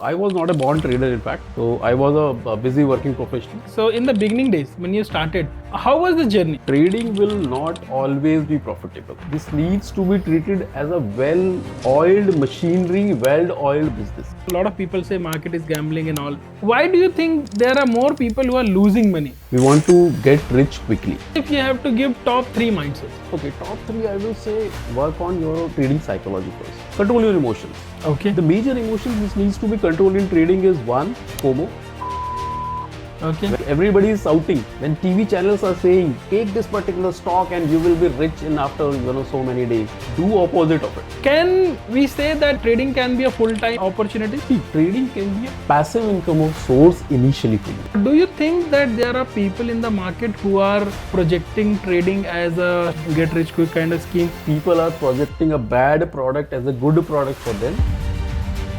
I was not a born trader, in fact. So I was a busy working professional. So in the beginning days when you started, how was the journey? Trading will not always be profitable. This needs to be treated as a well-oiled machinery, well-oiled business. A lot of people say market is gambling and all. Why do you think there are more people who are losing money? We want to get rich quickly. If you have to give top 3 mindsets. Okay, top 3, I will say work on your trading psychology first. Control your emotions. Okay. The major emotions which needs to be controlled in trading is one, FOMO. Okay. When everybody is shouting, when TV channels are saying, take this particular stock and you will be rich in after so many days. Do opposite of it. Can we say that trading can be a full-time opportunity? See, trading can be a passive income of source initially for you. Do you think that there are people in the market who are projecting trading as a get rich quick kind of scheme? People are projecting a bad product as a good product for them.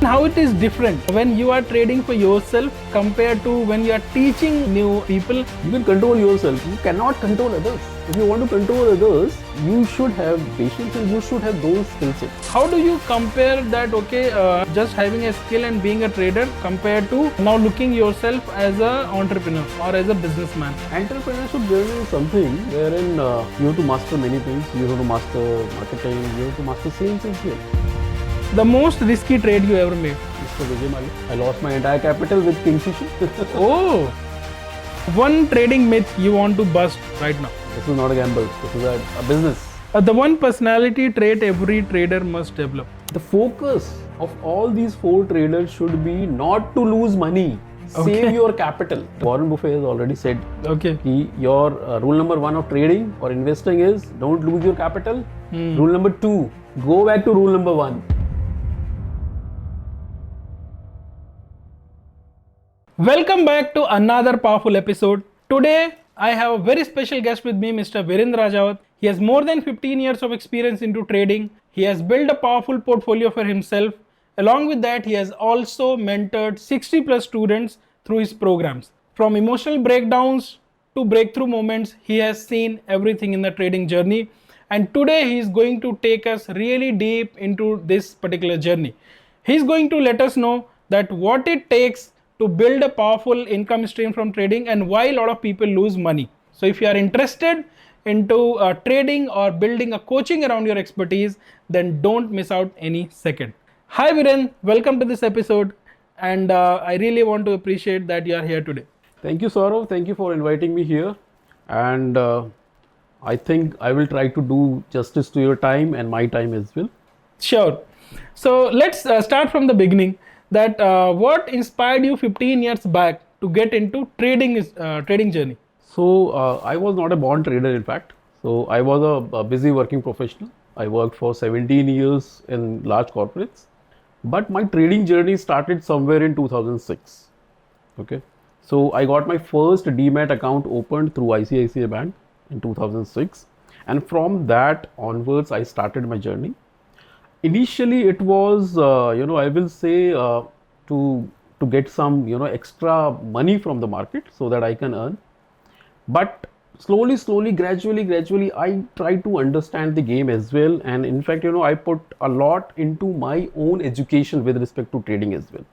How it is different when you are trading for yourself compared to when you are teaching new people? You can control yourself. You cannot control others. If you want to control others, you should have patience and you should have those skill sets. How do you compare that, just having a skill and being a trader compared to now looking yourself as an entrepreneur or as a businessman? Entrepreneurship journey is something wherein you have to master many things. You have to master marketing, you have to master sales as well. The most risky trade you ever made? Mr. Vijay Malik. I lost my entire capital with Kingfisher. Oh! One trading myth you want to bust right now? This is not a gamble. This is a business. The one personality trait every trader must develop. The focus of all these 4 traders should be not to lose money. Okay. Save your capital. Warren Buffett has already said Okay. your rule number 1 of trading or investing is don't lose your capital. Rule number 2, go back to rule number 1. Welcome back to another powerful episode. Today, I have a very special guest with me, Mr. Virendra Rajawat. He has more than 15 years of experience into trading. He has built a powerful portfolio for himself. Along with that, he has also mentored 60 plus students through his programs. From emotional breakdowns to breakthrough moments, he has seen everything in the trading journey. And today, he is going to take us really deep into this particular journey. He is going to let us know that what it takes to build a powerful income stream from trading and why a lot of people lose money. So if you are interested into trading or building a coaching around your expertise, then don't miss out any second. Hi Viren, welcome to this episode, and I really want to appreciate that you are here today. Thank you, Saurabh. Thank you for inviting me here. And I think I will try to do justice to your time and my time as well. Sure. So let's start from the beginning. That what inspired you 15 years back to get into trading journey? So I was not a born trader, in fact. So I was a busy working professional. I worked for 17 years in large corporates. But my trading journey started somewhere in 2006. Okay. So I got my first Demat account opened through ICICI Bank in 2006. And from that onwards, I started my journey. Initially, it was, I will say to get some, extra money from the market so that I can earn. But slowly, gradually, I tried to understand the game as well. And in fact, I put a lot into my own education with respect to trading as well.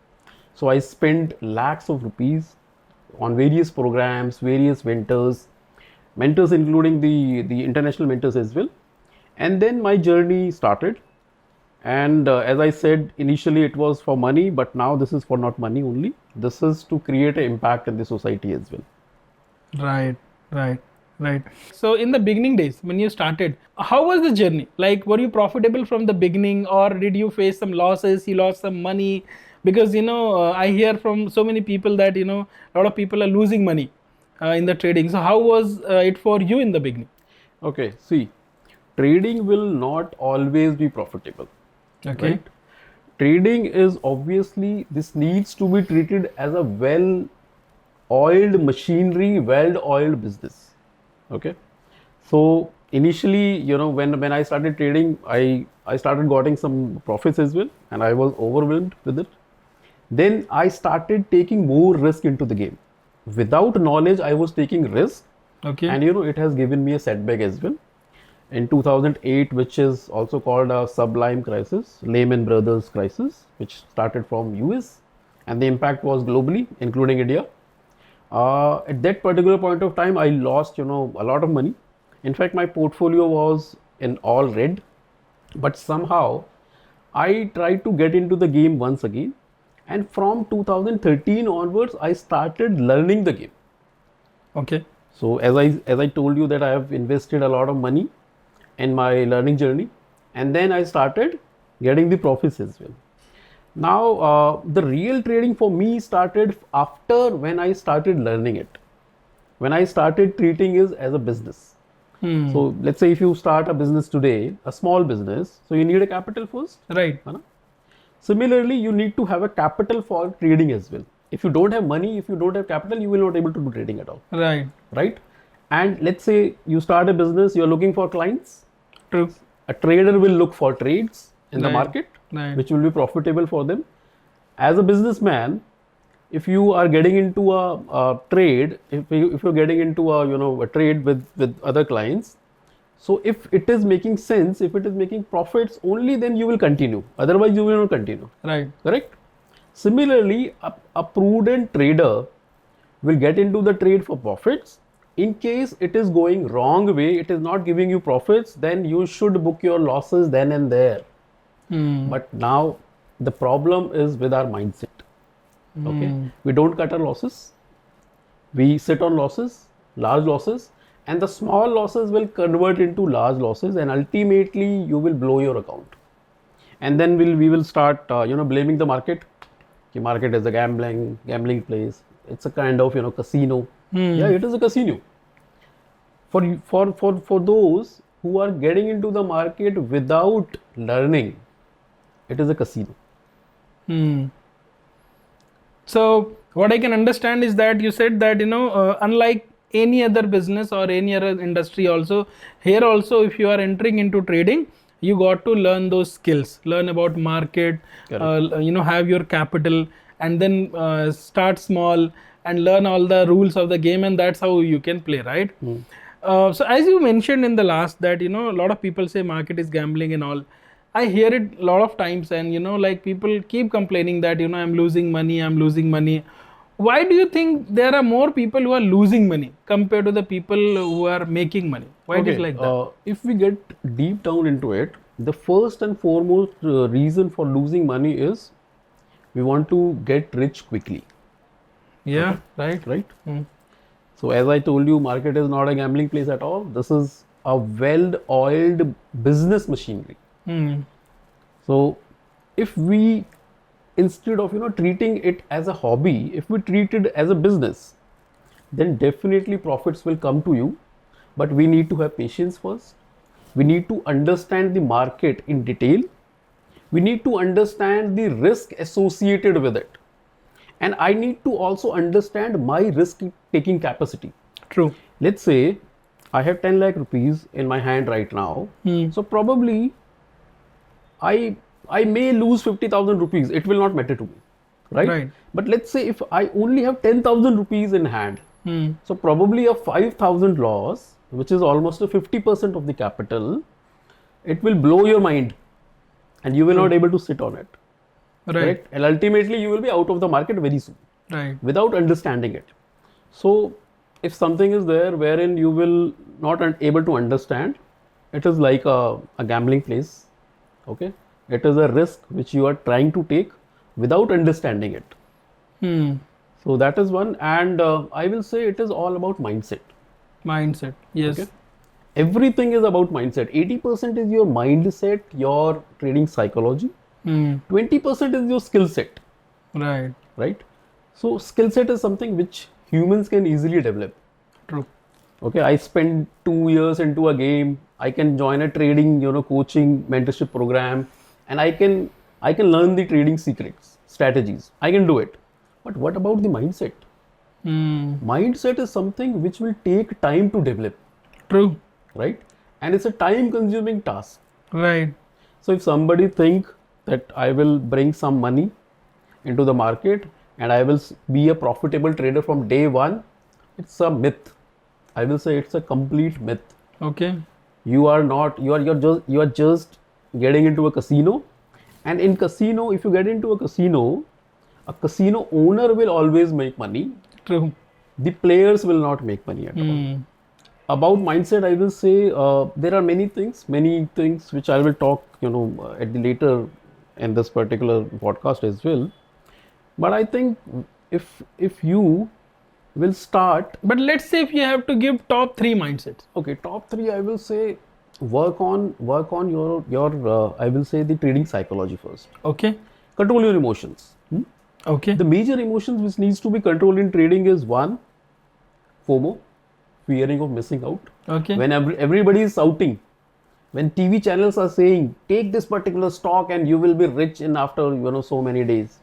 So I spent lakhs of rupees on various programs, various mentors including the international mentors as well. And then my journey started. And as I said, initially it was for money, but now this is for not money only. This is to create an impact in the society as well. Right. So in the beginning days when you started, how was the journey? Like, were you profitable from the beginning, or did you face some losses? You lost some money? Because, I hear from so many people that, a lot of people are losing money in the trading. So how was it for you in the beginning? Okay, see, trading will not always be profitable. Okay. Right? Trading is obviously, this needs to be treated as a well-oiled machinery, well-oiled business. Okay. So initially, when I started trading, I started getting some profits as well, and I was overwhelmed with it. Then I started taking more risk into the game. Without knowledge, I was taking risk. Okay. And it has given me a setback as well. In 2008, which is also called a sublime crisis, Lehman Brothers crisis, which started from US. and the impact was globally, including India. At that particular point of time, I lost, a lot of money. In fact, my portfolio was in all red, but somehow I tried to get into the game once again. And from 2013 onwards, I started learning the game. Okay. So as I told you that I have invested a lot of money in my learning journey, and then I started getting the profits as well. Now the real trading for me started after when I started learning it. When I started treating it as a business. So let's say if you start a business today, a small business, so you need a capital first. Right. है ना? Similarly, you need to have a capital for trading as well. If you don't have money, if you don't have capital, you will not able to do trading at all. Right. Right? And let's say you start a business, you're looking for clients. True. A trader will look for trades in the Right. market, Right. which will be profitable for them. As a businessman, if you are getting into a trade, if you're getting into a trade with other clients, so if it is making sense, if it is making profits, only then you will continue. Otherwise, you will not continue. Right. Correct? Similarly, a prudent trader will get into the trade for profits. In case it is going wrong way, it is not giving you profits, then you should book your losses then and there. But now the problem is with our mindset. Okay, we don't cut our losses. We sit on losses, large losses, and the small losses will convert into large losses, and ultimately you will blow your account. And then we will start blaming the market. The market is a gambling place. It's a kind of casino. Yeah, it is a casino. For those who are getting into the market without learning, it is a casino. So what I can understand is that you said that unlike any other business or any other industry, also here also if you are entering into trading, you got to learn those skills, learn about market, have your capital, and then start small and learn all the rules of the game, and that's how you can play, right? So as you mentioned in the last that a lot of people say market is gambling and all. I hear it a lot of times, and like people keep complaining that I'm losing money. Why do you think there are more people who are losing money compared to the people who are making money? Why it is like that? If we get deep down into it, the first and foremost reason for losing money is we want to get rich quickly. Yeah, Right. So as I told you, market is not a gambling place at all. This is a well-oiled business machinery. So if we, instead of treating it as a hobby, if we treat it as a business, then definitely profits will come to you. But we need to have patience first. We need to understand the market in detail. We need to understand the risk associated with it. And I need to also understand my risk taking capacity. True. Let's say I have 10 lakh rupees in my hand right now. So probably I may lose 50,000 rupees. It will not matter to me. Right? But let's say if I only have 10,000 rupees in hand. So probably a 5,000 loss, which is almost a 50% of the capital, it will blow your mind and you will not able to sit on it. Right. And ultimately you will be out of the market very soon. Right. Without understanding it. So if something is there wherein you will not able to understand, it is like a gambling place. Okay, it is a risk which you are trying to take without understanding it. So that is one, and I will say it is all about mindset. Mindset, yes. Okay? Everything is about mindset. 80% is your mindset, your trading psychology. 20% is your skill set. Right. So skill set is something which humans can easily develop. True. Okay, I spend 2 years into a game. I can join a trading, coaching mentorship program, and I can learn the trading secrets, strategies. I can do it. But what about the mindset? Mindset is something which will take time to develop. True. Right? And it's a time-consuming task. Right. So if somebody think that I will bring some money into the market and I will be a profitable trader from day one, it's a myth. I will say it's a complete myth. Okay. You are just getting into a casino, and in casino, if you get into a casino, A casino owner will always make money. True. The players will not make money at all. About mindset, I will say there are many things which I will talk, at the later in this particular podcast as well. But I think if you will start, But let's say if you have to give top 3 mindsets. okay, top three, I will say work on your I will say the trading psychology first. Okay. Control your emotions. Okay. The major emotions which needs to be controlled in trading is one, FOMO, fearing of missing out. Okay. When everybody is shouting, when TV channels are saying take this particular stock and you will be rich in after so many days,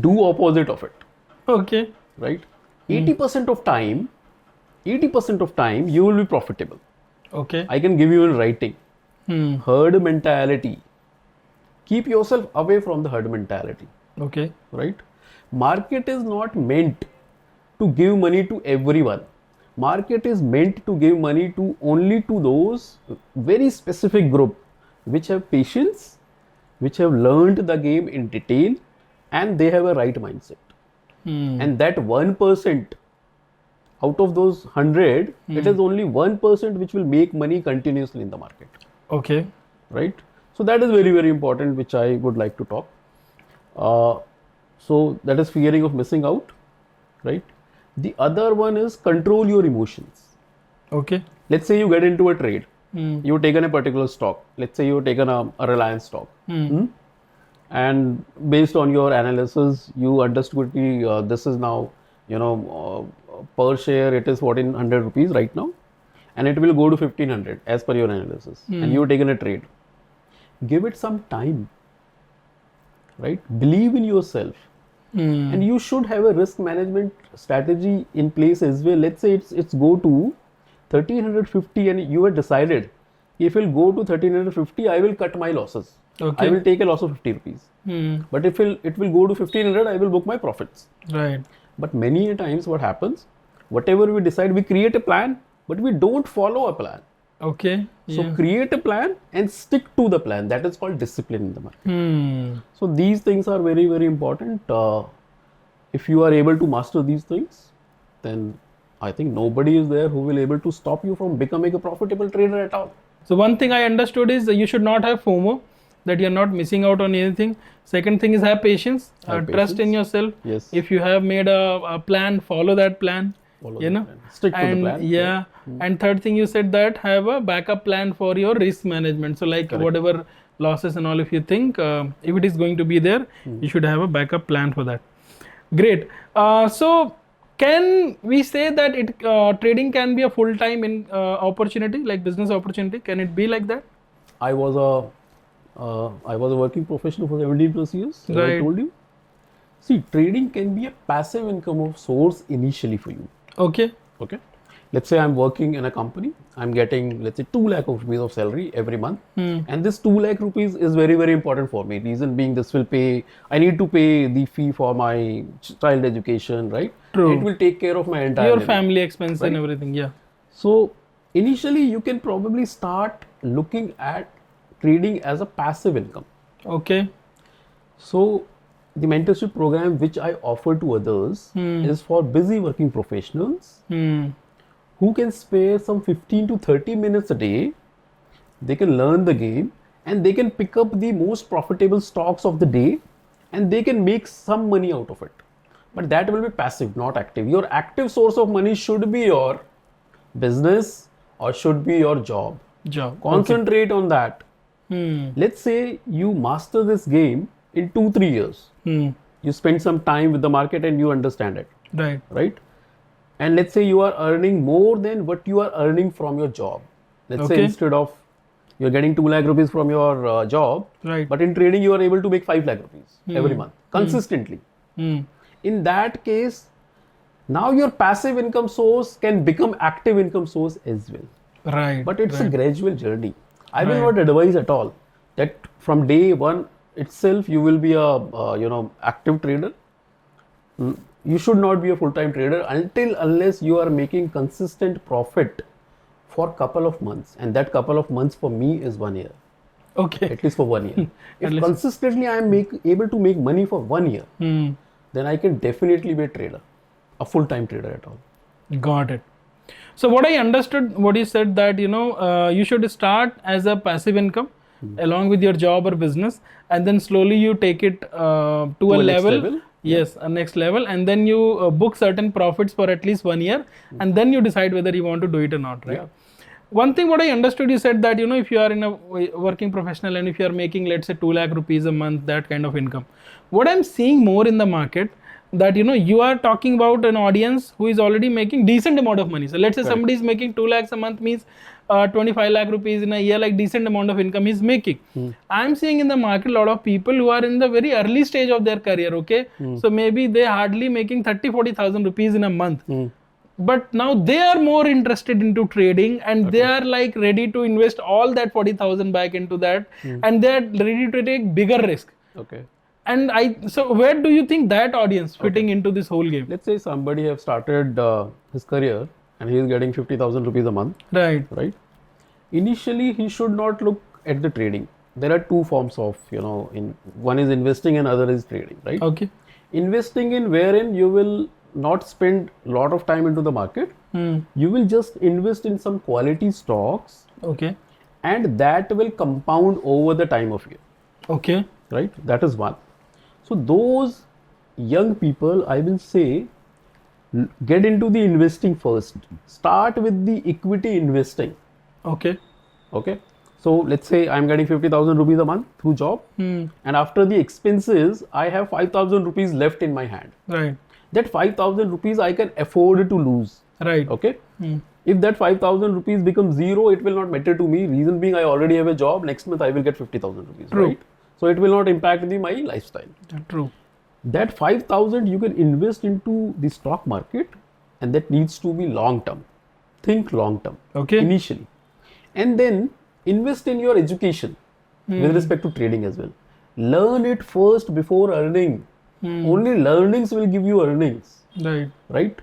do opposite of it, Okay. right? 80% of time you will be profitable. Okay. I can give you in writing. Herd mentality. Keep yourself away from the herd mentality, Okay. right? Market is not meant to give money to everyone. Market is meant to give money to only to those very specific group which have patience, which have learned the game in detail, and they have a right mindset. And that 1% out of those 100, it is only 1% which will make money continuously in the market, Okay. right? So that is very, very important, which I would like to talk. So that is fearing of missing out, right? The other one is control your emotions. Okay. Let's say you get into a trade, you've taken a particular stock. Let's say you've taken a Reliance stock. And based on your analysis, you understood this is now, per share it is 1400 rupees right now, and it will go to 1500 as per your analysis. And you've taken a trade. Give it some time, right? Believe in yourself. And you should have a risk management strategy in place as well. Let's say it's go to 1350 and you have decided if it will go to 1350, I will cut my losses. Okay. I will take a loss of 50 rupees. But if it will go to 1500, I will book my profits. Right. But many a times what happens, whatever we decide, we create a plan, but we don't follow a plan. Okay. So create a plan and stick to the plan. That is called discipline in the market. So these things are very, very important. If you are able to master these things, then I think nobody is there who will able to stop you from becoming a profitable trader at all. So one thing I understood is that you should not have FOMO, that you're not missing out on anything. Second thing is have patience, trust in yourself. Yes. If you have made a plan, follow that plan. Follow the plan. Stick to the plan. Yeah. And third thing you said that have a backup plan for your risk management. So like whatever losses and all, if you think if it is going to be there, you should have a backup plan for that. Great. So can we say that trading can be a full-time opportunity, like business opportunity? Can it be like that? I was a working professional for 17 plus years, as I Right. told you. See, trading can be a passive income source initially for you. Okay. Okay. Let's say I'm working in a company, I'm getting, let's say, 2 lakh of rupees of salary every month. And this 2 lakh rupees is very, very important for me. Reason being, this will I need to pay the fee for my child education, right? True. It will take care of my entire Your living. family expense and everything. Yeah. So initially you can probably start looking at trading as a passive income. Okay. So the mentorship program which I offer to others is for busy working professionals who can spare some 15 to 30 minutes a day. They can learn the game and they can pick up the most profitable stocks of the day and they can make some money out of it. But that will be passive, not active. Your active source of money should be your business or should be your job. Concentrate on that. Let's say you master this game in 2-3 years. You spend some time with the market and you understand it. Right? And let's say you are earning more than what you are earning from your job. Let's say instead of you're getting 2 lakh rupees from your job, but in trading you are able to make 5 lakh rupees every month consistently. In that case, now your passive income source can become active income source as well. But it's a gradual journey. I will not advise at all that from day one itself you will be a active trader. You should not be a full-time trader unless you are making consistent profit for couple of months, and that couple of months for me is 1 year. Okay. at least for 1 year. If least. consistently I am able to make money for 1 year, then I can definitely be a trader, a full-time trader at all. Got it. So what I understood, what you said that you should start as a passive income along with your job or business, and then slowly you take it to a next level. level. Yes, a next level, and then you book certain profits for at least 1 year, and then you decide whether you want to do it or not, right? Yeah. One thing what I understood, you said that if you are in a working professional and if you are making, let's say, 2 lakh rupees a month, that kind of income. What I'm seeing more in the market, that you are talking about an audience who is already making decent amount of money. So let's say somebody is making 2 lakhs a month, means 25 lakh rupees in a year, like decent amount of income he's making. I'm seeing in the market a lot of people who are in the very early stage of their career, okay? So maybe they hardly making 30,000-40,000 rupees in a month. But now they are more interested into trading, and they are like ready to invest all that 40,000 back into that, and they are ready to take bigger risk. Okay. And so where do you think that audience fitting into this whole game? Let's say somebody have started his career and he is getting 50,000 rupees a month. Right. Right. Initially, he should not look at the trading. There are two forms of, one is investing and other is trading, right? Okay. Investing in wherein you will not spend a lot of time into the market. You will just invest in some quality stocks. Okay. And that will compound over the time of year. Okay. Right. That is one. So those young people, I will say, get into the investing first. Start with the equity investing. Okay. Okay. So let's say I'm getting 50,000 rupees a month through job, and after the expenses, I have 5,000 rupees left in my hand. Right. That 5,000 rupees I can afford to lose. Right. Okay. If that 5,000 rupees becomes zero, it will not matter to me. Reason being, I already have a job. Next month I will get 50,000 rupees. True. Right. So it will not impact my lifestyle. True. That 5,000 you can invest into the stock market, and that needs to be long term. Think long term. Okay. Initially. And then invest in your education with respect to trading as well. Learn it first before earning. Only learnings will give you earnings. Right. Right?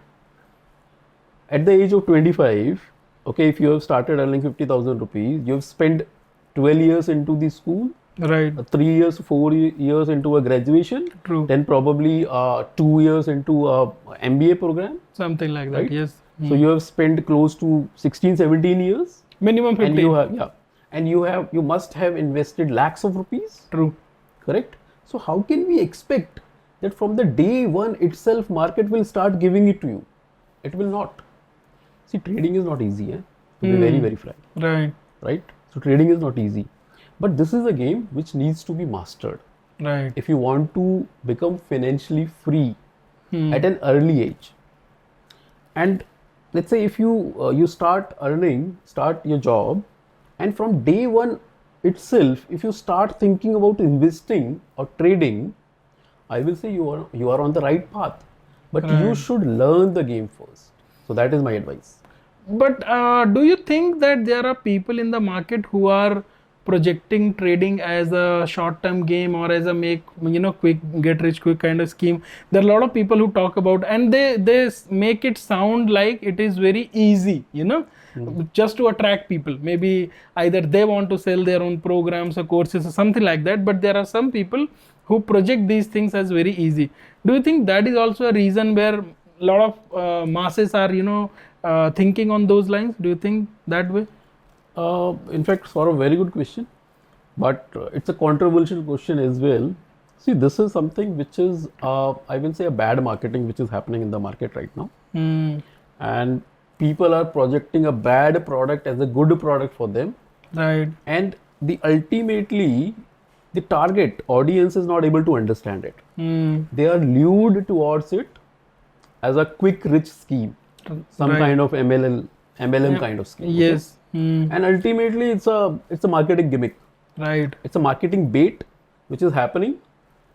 At the age of 25, okay, if you have started earning 50,000 rupees, you have spent 12 years into the school. Right. 3 years, 4 years into a graduation. True. Then probably 2 years into a MBA program. Something like that. Right? Yes. So you have spent close to 16, 17 years. Minimum 15. And you have, and you must have invested lakhs of rupees. True. Correct. So how can we expect that from the day one itself market will start giving it to you? It will not. See, trading is not easy, to be very, very frank. Right. Right. So trading is not easy, but this is a game which needs to be mastered. Right. If you want to become financially free at an early age, and let's say if you start your job, and from day one itself, if you start thinking about investing or trading, I will say you are on the right path, but you should learn the game first. So that is my advice. But do you think that there are people in the market who are projecting trading as a short-term game or as a quick get rich quick kind of scheme? There are a lot of people who talk about, and they make it sound like it is very easy, just to attract people. Maybe either they want to sell their own programs or courses or something like that, but there are some people who project these things as very easy. Do you think that is also a reason where a lot of masses are thinking on those lines? Do you think that way? In fact, Saurabh, very good question, but it's a controversial question as well. See, this is something which is, I will say, a bad marketing which is happening in the market right now. And people are projecting a bad product as a good product for them. Right. And ultimately, the target audience is not able to understand it. They are lured towards it as a quick rich scheme, some kind of MLM kind of scheme. Yes. Okay? And ultimately, it's a marketing gimmick. Right. It's a marketing bait which is happening,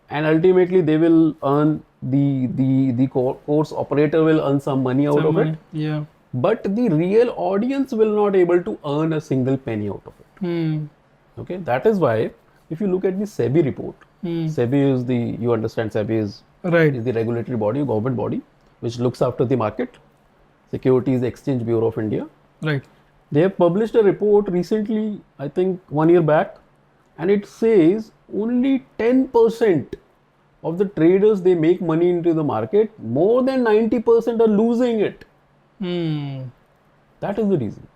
and ultimately they will earn the course operator will earn some money out of it. Yeah. But the real audience will not able to earn a single penny out of it. Okay, that is why if you look at the SEBI report, SEBI is SEBI is the regulatory body, government body, which looks after the market. Securities Exchange Bureau of India. Right. They have published a report recently, I think 1 year back, and it says only 10% of the traders they make money into the market, more than 90% are losing it. That is the reason.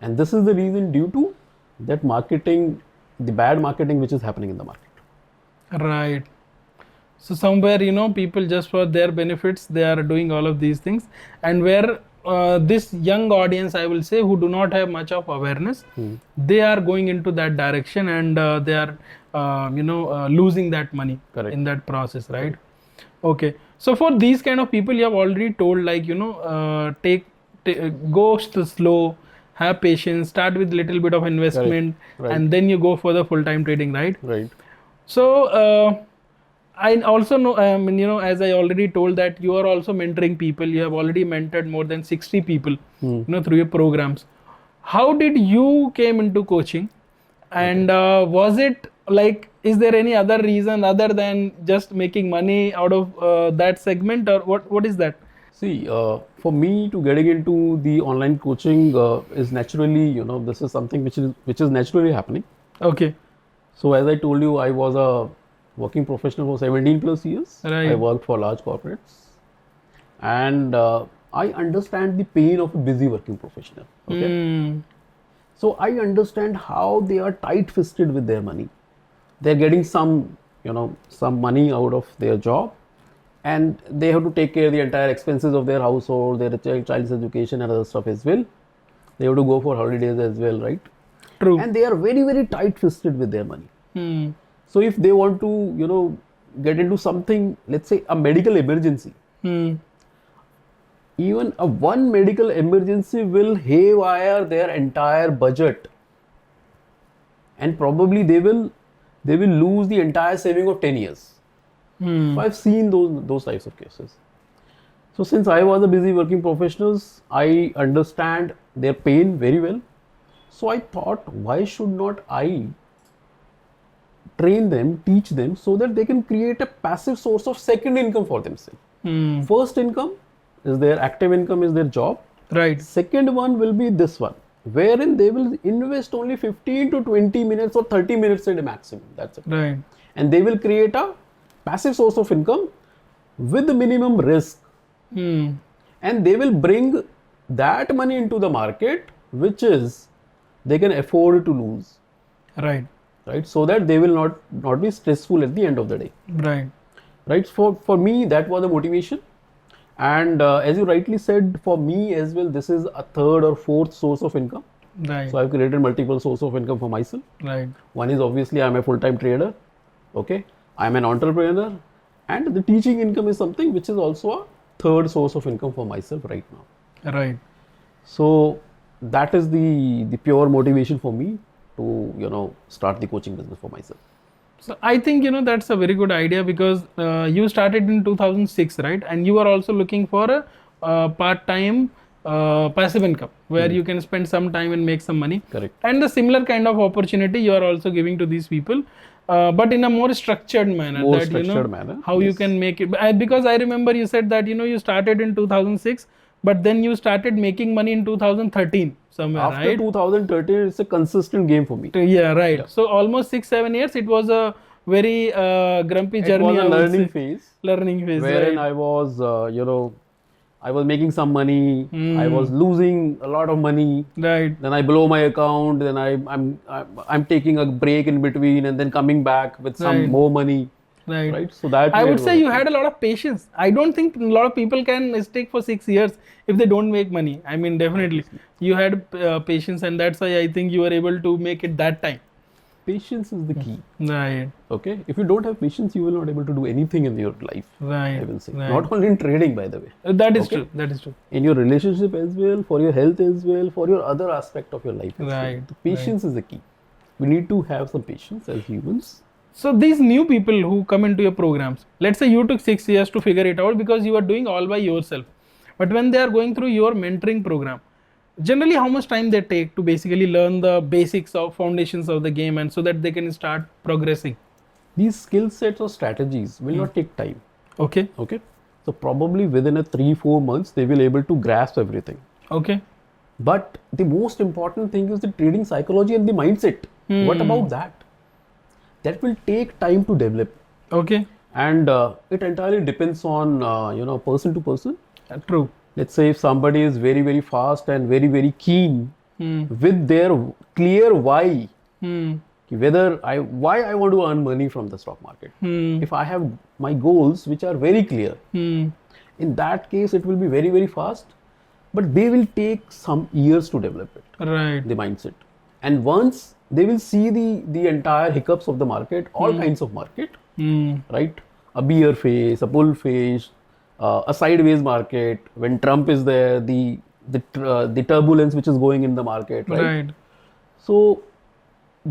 And this is the reason due to that marketing, the bad marketing which is happening in the market. Right. So somewhere, people just for their benefits, they are doing all of these things. And where this young audience, I will say, who do not have much of awareness, they are going into that direction, and they are, losing that money in that process, right? Okay. So for these kind of people, you have already told, like, go slow, have patience, start with little bit of investment, Right. and then you go for the full-time trading, right? Right. So I also know, as I already told, that you are also mentoring people. You have already mentored more than 60 people, through your programs. How did you came into coaching? And was it like, is there any other reason other than just making money out of that segment, or what is that? See, for me to getting into the online coaching is naturally, this is something which is naturally happening. Okay. So as I told you, I was a working professional for 17 plus years. Right. I worked for large corporates, and I understand the pain of a busy working professional. Okay. So I understand how they are tight-fisted with their money. They're getting some money out of their job, and they have to take care of the entire expenses of their household, their child's education and other stuff as well. They have to go for holidays as well, right? True. And they are very, very tight-fisted with their money. So if they want to, get into something, let's say a medical emergency, even a one medical emergency will haywire their entire budget, and probably they will lose the entire saving of 10 years. So I've seen those types of cases. So since I was a busy working professionals, I understand their pain very well. So I thought, why should not I train them, teach them, so that they can create a passive source of second income for themselves. First income is their active income, is their job. Right. Second one will be this one, wherein they will invest only 15 to 20 minutes or 30 minutes at a maximum. That's it. Right. And they will create a passive source of income with the minimum risk. And they will bring that money into the market, which is they can afford to lose. Right. Right, so that they will not be stressful at the end of the day. Right. Right. For me, that was the motivation, and as you rightly said, for me as well, this is a third or fourth source of income. Right. So I've created multiple sources of income for myself. Right. One is obviously I'm a full-time trader. Okay, I'm an entrepreneur, and the teaching income is something which is also a third source of income for myself right now. Right. So that is the pure motivation for me to start the coaching business for myself. So I think that's a very good idea, because you started in 2006, right? And you are also looking for a part-time passive income where you can spend some time and make some money. Correct. And the similar kind of opportunity you are also giving to these people, but in a more structured manner. More structured manner. How you can make it. Because I remember you said that you started in 2006, but then you started making money in 2013 somewhere. After right? 2013, it's a consistent game for me. Yeah, right. Yeah. So almost 6-7 years, it was a very grumpy journey. It was a learning phase. Learning phase, wherein right. I was, I was making some money. I was losing a lot of money. Right. Then I blow my account. Then I'm taking a break in between, and then coming back with some more money. Right. So that I would say you had a lot of patience. I don't think a lot of people can stick for 6 years if they don't make money. I mean, definitely you had patience, and that's why I think you were able to make it that time. Patience is the key. Right. Okay. If you don't have patience, you will not able to do anything in your life. Right. I will say. Right. Not only in trading, by the way. That is true. That is true. In your relationship as well, for your health as well, for your other aspect of your life. Right. The patience is the key. We need to have some patience as humans. So these new people who come into your programs, let's say you took 6 years to figure it out because you are doing all by yourself. But when they are going through your mentoring program, generally how much time they take to basically learn the basics of foundations of the game, and so that they can start progressing? These skill sets or strategies will not take time. Okay. Okay. So probably within a 3-4 months, they will able to grasp everything. Okay. But the most important thing is the trading psychology and the mindset. What about that? that will take time to develop. Okay. And it entirely depends on person to person. True. Let's say if somebody is very very fast and very very keen Hmm. with their clear why, Hmm. why I want to earn money from the stock market. Hmm. If I have my goals which are very clear, Hmm. in that case it will be very very fast, but they will take some years to develop it, Right. the mindset. And once they will see the entire hiccups of the market, all kinds of market, Hmm. right? A bear phase, a bull phase, a sideways market. When Trump is there, the turbulence which is going in the market, right? Right. So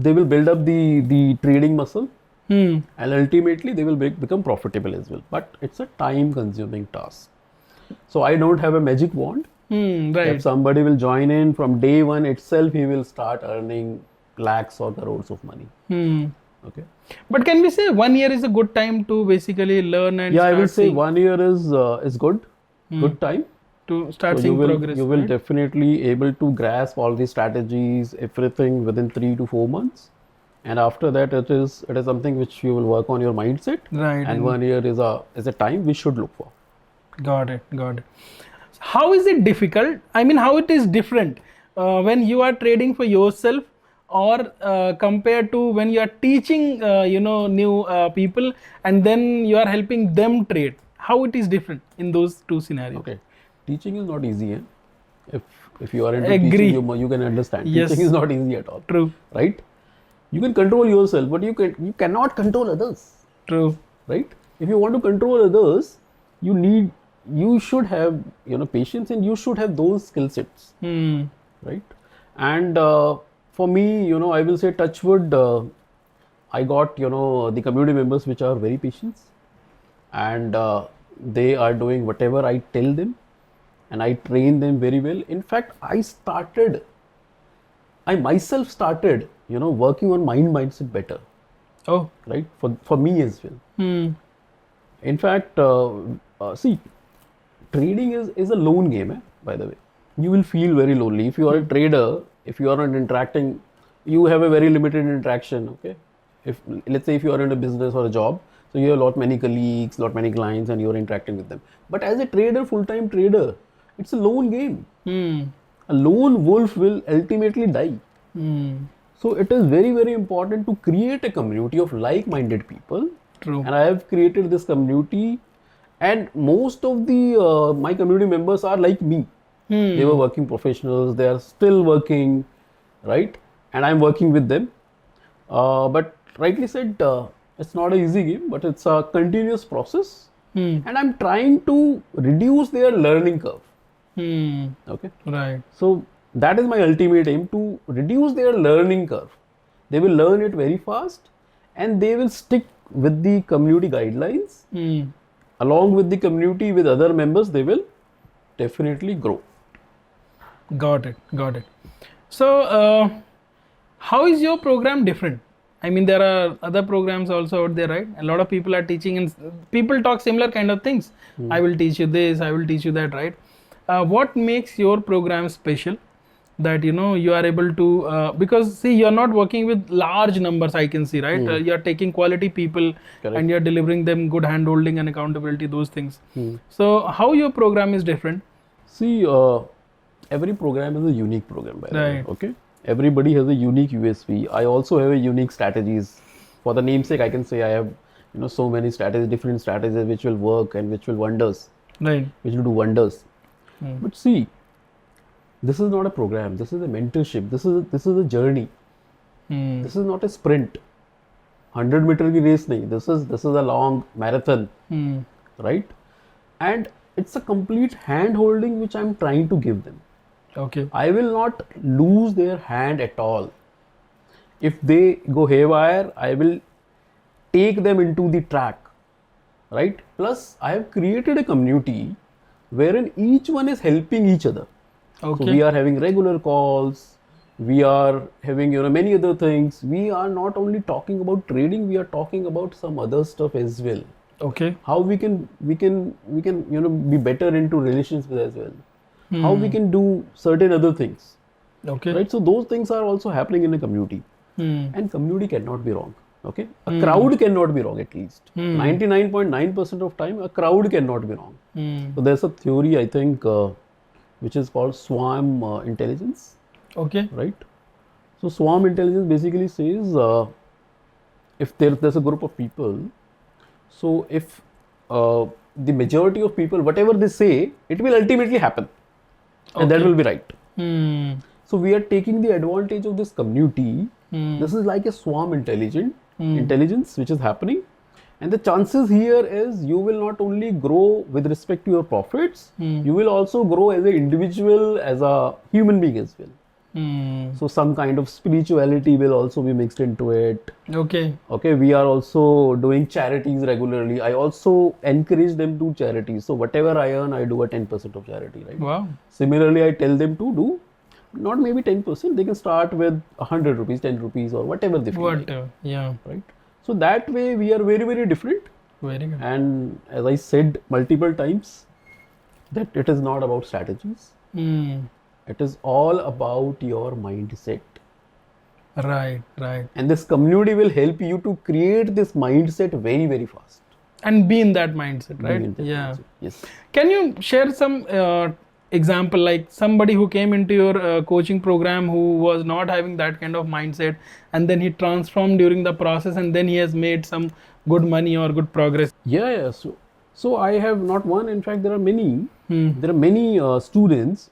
they will build up the trading muscle, Hmm. and ultimately they will become profitable as well. But it's a time-consuming task. So I don't have a magic wand. Hmm. If Right. somebody will join in from day one itself, he will start earning lakhs or crores of money. Hmm. Okay. But can we say 1 year is a good time to basically learn and Yeah, I will start say seeing, 1 year is good, good time. to So start seeing progress? you will right? definitely able to grasp all the strategies, everything within 3 to 4 months, and after that it is something which you will work on your mindset. Right. And 1 year is a time we should look for. Got it. Got it. How is it difficult? I mean, how it is different when you are trading for yourself, or compared to when you are teaching, new people, and then you are helping them trade. How it is different in those two scenarios? Okay, teaching is not easy. If you are into teaching, Agree. you can understand. Yes. Teaching is not easy at all, True. right? You can control yourself, but you cannot control others, True. right? If you want to control others, you should have patience, and you should have those skill sets, Hmm. right? And for me, I will say touch wood, I got the community members which are very patient, and they are doing whatever I tell them, and I train them very well. In fact, I myself started working on mindset better, Oh. right? For me as well. Hmm. In fact, see, trading is a lone game, by the way. You will feel very lonely. If you are a trader, if you are not interacting, you have a very limited interaction, okay? If let's say if you are in a business or a job, so you have many colleagues, many clients, and you are interacting with them. But as a trader, full-time trader, it's a lone game. Hmm. A lone wolf will ultimately die. Hmm. So it is very very important to create a community of like-minded people. True. And I have created this community, and most of the my community members are like me. Hmm. They were working professionals, they are still working, right? And I'm working with them. But rightly said, it's not an easy game, but it's a continuous process. Hmm. And I'm trying to reduce their learning curve. Hmm. Okay. Right. So that is my ultimate aim, to reduce their learning curve. They will learn it very fast, and they will stick with the community guidelines. Hmm. Along with the community, with other members, they will definitely grow. Got it. Got it. So, how is your program different? I mean, there are other programs also out there, right? A lot of people are teaching, and people talk similar kind of things. I will teach you this, I will teach you that, right? What makes your program special? That you are able to, because see, you are not working with large numbers. I can see, right? You are taking quality people, Correct. and you are delivering them good handholding and accountability, those things. So, how your program is different? See, every program is a unique program, by the way. Right. Okay. Everybody has a unique USP. I also have a unique strategies. For the namesake, I can say I have so many strategies, different strategies which will work and which will Right. which will do wonders. But see, this is not a program. This is a mentorship. This is a journey. Hmm. This is not a sprint. 100-meter की race नहीं. This is a long marathon, Hmm. right? And it's a complete hand holding which I'm trying to give them. Okay. I will not lose their hand at all. If they go haywire, I will take them into the track, right? Plus, I have created a community wherein each one is helping each other. Okay. So we are having regular calls. We are having many other things. We are not only talking about trading. We are talking about some other stuff as well. Okay. How we can be better into relationships as well. How we can do certain other things, Okay. right? So those things are also happening in a community, Hmm. and community cannot be wrong. Okay, a crowd cannot be wrong at least. 99.9% of time, a crowd cannot be wrong. So there's a theory, I think, which is called swarm intelligence, Okay. right? So swarm intelligence basically says if there's a group of people, so if the majority of people, whatever they say, it will ultimately happen, and that Okay. will be right. Hmm. So we are taking the advantage of this community. This is like a swarm intelligence which is happening, and the chances here is you will not only grow with respect to your profits, you will also grow as an individual, as a human being as well. Hmm. So some kind of spirituality will also be mixed into it. Okay. Okay, we are also doing charities regularly. I also encourage them to charities. So whatever I earn, I do a 10% of charity, right? Wow. Similarly, I tell them to do not maybe 10%. They can start with 100 rupees, 10 rupees, or whatever they feel like, Whatever. Yeah. right? So that way we are very, very different. Very good. And as I said multiple times, that it is not about strategies. Hmm. It is all about your mindset. Right. Right. And this community will help you to create this mindset very, very fast. And be in that mindset, right? Being in that Yeah. mindset. Yes. Can you share some example, like somebody who came into your coaching program who was not having that kind of mindset, and then he transformed during the process, and then he has made some good money or good progress? Yeah. So I have not one. In fact, there are many. Hmm. There are many students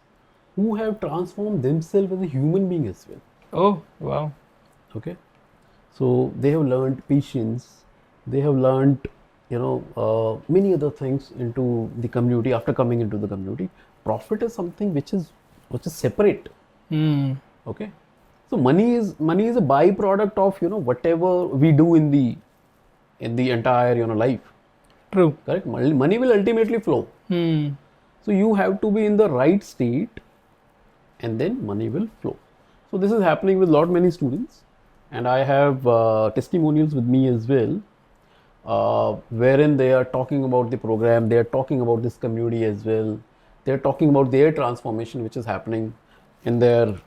who have transformed themselves as a human being as well. Oh, wow. Okay. So they have learned patience. They have learned, many other things into the community after coming into the community. Profit is something which is separate. Hmm. Okay. So money is a byproduct of whatever we do in the entire life. True. Correct. Money will ultimately flow. Hmm. So you have to be in the right state, and then money will flow. So this is happening with many students, and I have testimonials with me as well, wherein they are talking about the program, they are talking about this community as well. They are talking about their transformation which is happening in their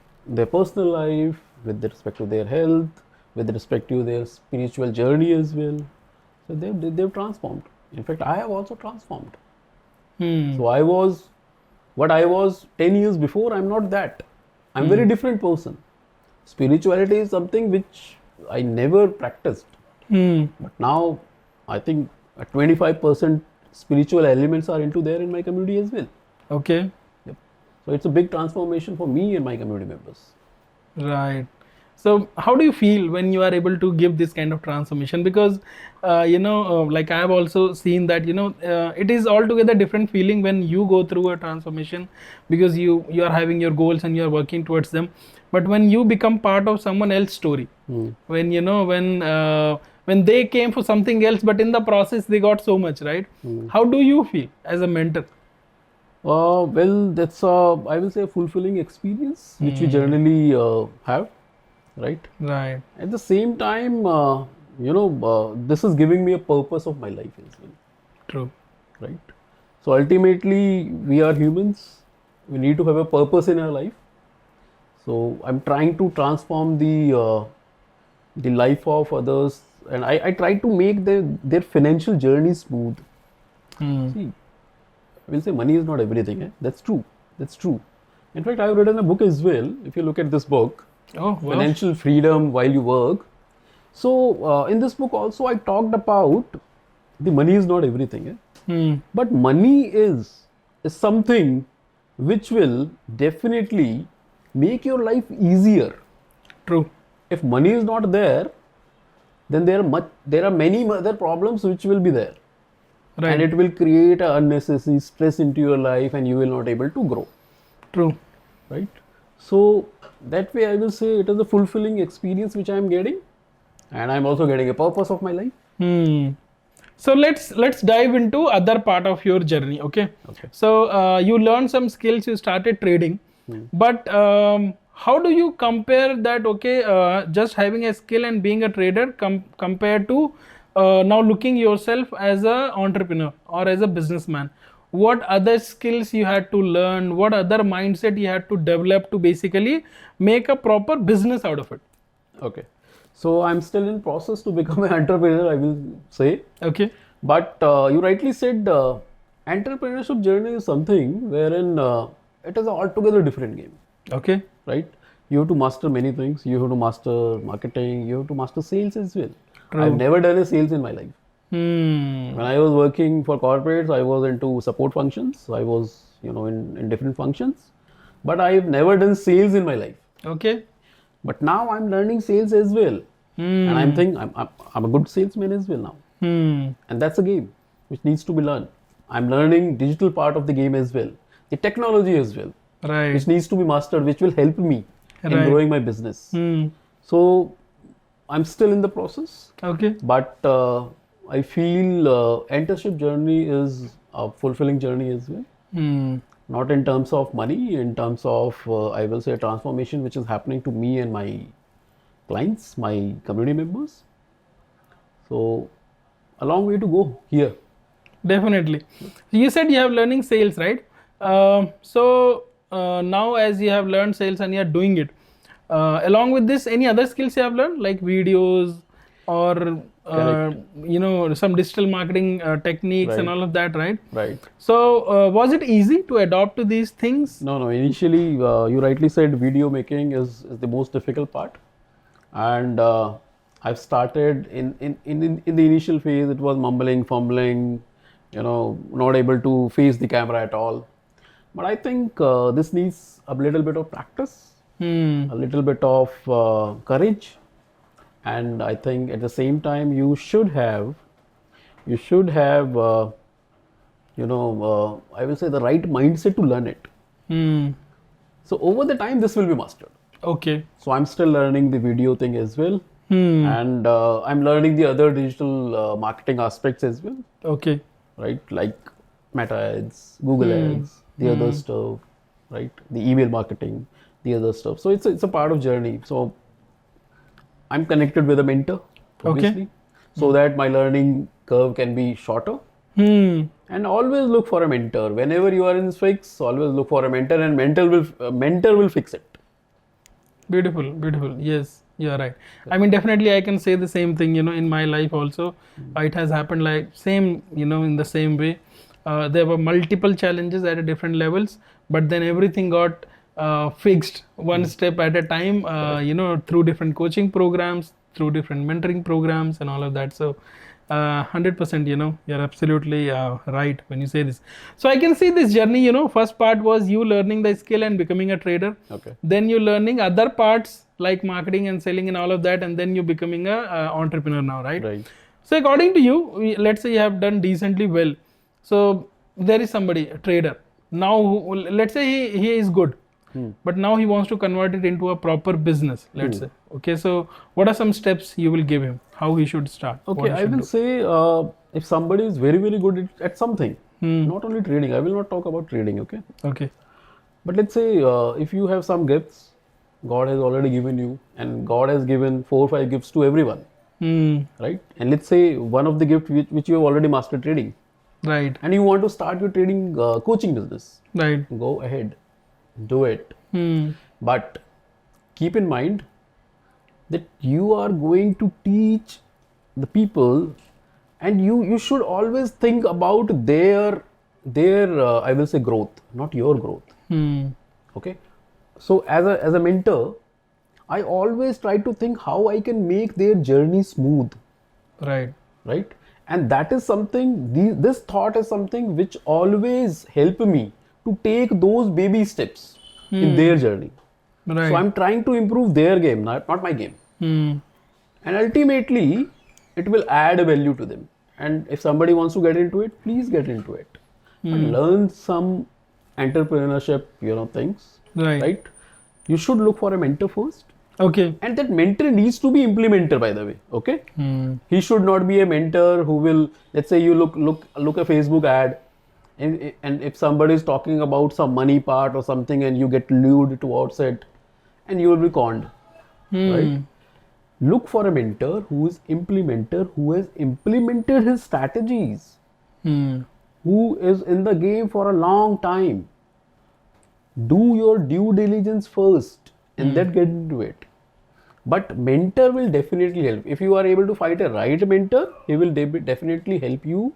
personal life, with respect to their health, with respect to their spiritual journey as well. So they've transformed. In fact, I have also transformed. Hmm. So I was what I was 10 years before. I'm not that. I'm very different person. Spirituality is something which I never practiced. Hmm. But now I think 25% spiritual elements are into there in my community as well. Okay. Yep. So it's a big transformation for me and my community members. Right. So how do you feel when you are able to give this kind of transformation? Because like I have also seen that it is altogether different feeling when you go through a transformation, because you are having your goals and you are working towards them. But when you become part of someone else's story, when when they came for something else, but in the process they got so much, right? How do you feel as a mentor? Well, that's I will say a fulfilling experience which we generally have, right? Right. At the same time, this is giving me a purpose of my life as well, True. right? So ultimately, we are humans. We need to have a purpose in our life. So I'm trying to transform the life of others, and I try to make their financial journey smooth. See, I will say money is not everything. That's true. That's true. In fact, I've written a book as well. If you look at this book, Oh, wow. Financial Freedom While You Work. So in this book also, I talked about the money is not everything. But money is something which will definitely make your life easier. True. If money is not there, then there are many other problems which will be there. Right. And it will create a unnecessary stress into your life, and you will not able to grow. True. Right. So that way, I will say it is a fulfilling experience which I am getting, and I am also getting a purpose of my life. So let's dive into other part of your journey. Okay. So you learned some skills, you started trading, but how do you compare that? Okay, just having a skill and being a trader compared to now looking yourself as a entrepreneur or as a businessman? What other skills you had to learn? What other mindset you had to develop to basically make a proper business out of it? Okay. So I'm still in process to become an entrepreneur, I will say. Okay. But you rightly said entrepreneurship journey is something wherein it is an altogether different game, Okay. right? You have to master many things. You have to master marketing. You have to master sales as well. True. I've never done a sales in my life. Hmm. When I was working for corporates, I was into support functions. I was, in different functions. But I've never done sales in my life. Okay. But now I'm learning sales as well. Hmm. And I'm thinking I'm a good salesman as well now. Hmm. And that's a game which needs to be learned. I'm learning digital part of the game as well. The technology as well, Right. which needs to be mastered, which will help me in Right. growing my business. Hmm. So I'm still in the process, Okay. but I feel mentorship journey is a fulfilling journey as well. Hmm. Not in terms of money, in terms of I will say transformation which is happening to me and my clients, my community members. So a long way to go here. Definitely. You said you have learning sales, right? Now as you have learned sales and you are doing it, along with this, any other skills you have learned, like videos or some digital marketing techniques and Right. all of that, right? Right. So was it easy to adopt to these things? No. Initially, you rightly said video making is the most difficult part, and I've started in the initial phase. It was mumbling, fumbling, not able to face the camera at all. But I think this needs a little bit of practice, Hmm. a little bit of courage, and I think at the same time you should have I will say the right mindset to learn it. Hmm. So over the time, this will be mastered. Okay. So I'm still learning the video thing as well, Hmm. and I'm learning the other digital marketing aspects as well, Okay. right? Like Meta ads, Google ads, the other stuff, right? The email marketing, the other stuff. So it's a part of journey. So I'm connected with a mentor, obviously, so that my learning curve can be shorter. Hmm. And always look for a mentor. Whenever you are in this fix, always look for a mentor, and mentor will fix it. Beautiful, beautiful. Yes, you're right. I mean, definitely, I can say the same thing. In my life also, it has happened like same. In the same way. There were multiple challenges at different levels, but then everything got fixed one step at a time. Through different coaching programs, through different mentoring programs, and all of that. So. 100%, you're absolutely right when you say this. So I can see this journey. First part was you learning the skill and becoming a trader. Okay. Then you learning other parts like marketing and selling and all of that, and then you becoming a entrepreneur now, right? Right. So according to you, let's say you have done decently well. So there is somebody, a trader. Now, let's say he is good, but now he wants to convert it into a proper business, let's say. Okay, so what are some steps you will give him? How he should start? Okay, I will say if somebody is very, very good at something, not only trading, I will not talk about trading, okay? Okay. But let's say if you have some gifts, God has already given you, and God has given 4 or 5 gifts to everyone, right? And let's say one of the gifts which you have already mastered trading, Right. and you want to start your trading coaching business, Right. go ahead, do it. But keep in mind that you are going to teach the people, and you should always think about their I will say growth, not your growth. Okay, so as a mentor, I always try to think how I can make their journey smooth, Right. right? And that is something, this thought is something which always help me to take those baby steps in their journey. Right. So I'm trying to improve their game, not my game. And ultimately, it will add value to them. And if somebody wants to get into it, please get into it. But learn some entrepreneurship, things. Right. You should look for a mentor first. Okay. And that mentor needs to be implementer, by the way. Okay. He should not be a mentor who will, let's say you look a Facebook ad, and if somebody is talking about some money part or something, and you get lured towards it, and you will be conned, right? Look for a mentor who is implementer, who has implemented his strategies, who is in the game for a long time. Do your due diligence first, and then get into it. But mentor will definitely help. If you are able to find a right mentor, he will definitely help you.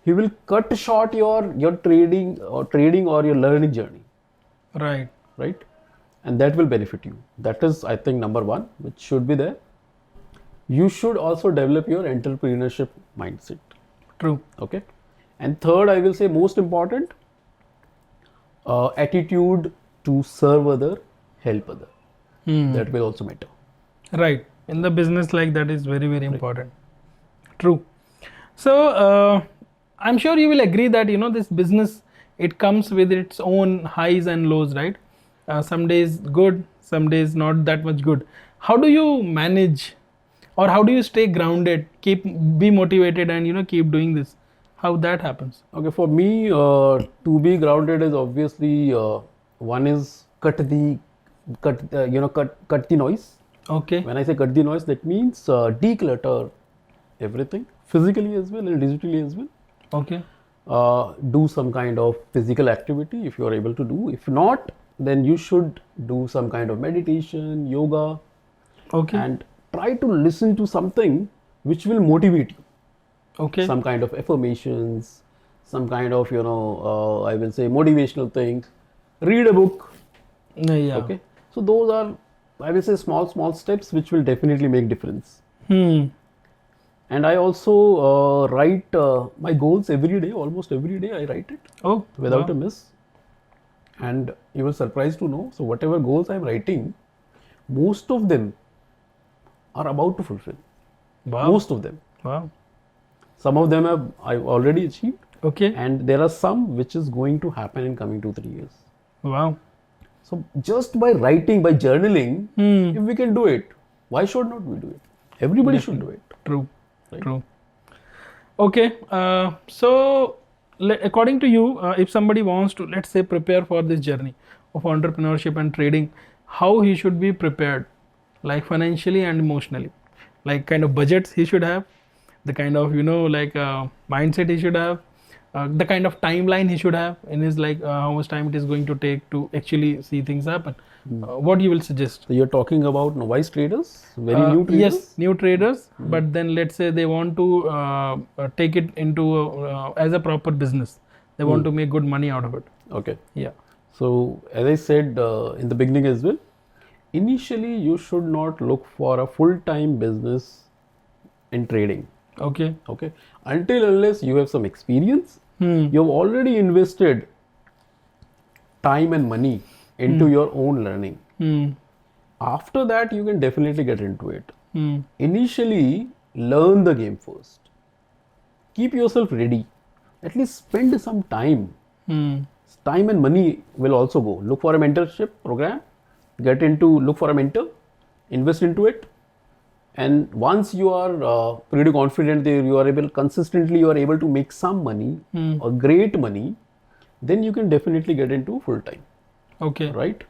He will cut short your trading or your learning journey, Right. right? And that will benefit you. That is, I think, number one, which should be there. You should also develop your entrepreneurship mindset. True. Okay. And third, I will say most important, attitude to serve other, help other. That will also matter. Right. In the business, like that is very, very important. True. So I'm sure you will agree that this business, it comes with its own highs and lows, right? Some days good, some days not that much good. How do you manage, or how do you stay grounded, be motivated, and keep doing this? How that happens? Okay, for me, to be grounded is obviously one is cut the noise. Okay. When I say cut the noise, that means declutter everything, physically as well and digitally as well. Okay. Do some kind of physical activity if you are able to do. If not, then you should do some kind of meditation, yoga, Okay. and try to listen to something which will motivate you. Okay. Some kind of affirmations, some kind of I will say motivational thing. Read a book. Yeah. Okay, so those are, I will say, small steps which will definitely make difference. And I also write my goals every day. Almost every day I write it. Oh, without wow. a miss. And you were surprised to know, so whatever goals I'm writing, most of them are about to fulfill. Wow. Most of them. Wow. Some of them I've already achieved, Okay. and there are some which is going to happen in coming 2-3 years. Wow. So just by writing, by journaling, if we can do it, why should not we do it? Everybody should do it. True. Right? True. Okay. So according to you, if somebody wants to, let's say, prepare for this journey of entrepreneurship and trading, how he should be prepared, like financially and emotionally, like kind of budgets he should have, the kind of mindset he should have, the kind of timeline he should have in his how much time it is going to take to actually see things happen. What you will suggest? So you're talking about novice traders, very new traders? Yes, new traders. But then let's say they want to take it into as a proper business. They want to make good money out of it. Okay. Yeah. So as I said in the beginning as well, initially you should not look for a full-time business in trading. Okay. Okay. Until unless you have some experience, you have already invested time and money into your own learning. After that, you can definitely get into it. Initially, learn the game first. Keep yourself ready. At least spend some time. Time and money will also go. Look for a mentorship program. Look for a mentor. Invest into it. And once you are pretty confident that you are able to make some money or great money, then you can definitely get into full time. Okay. Right?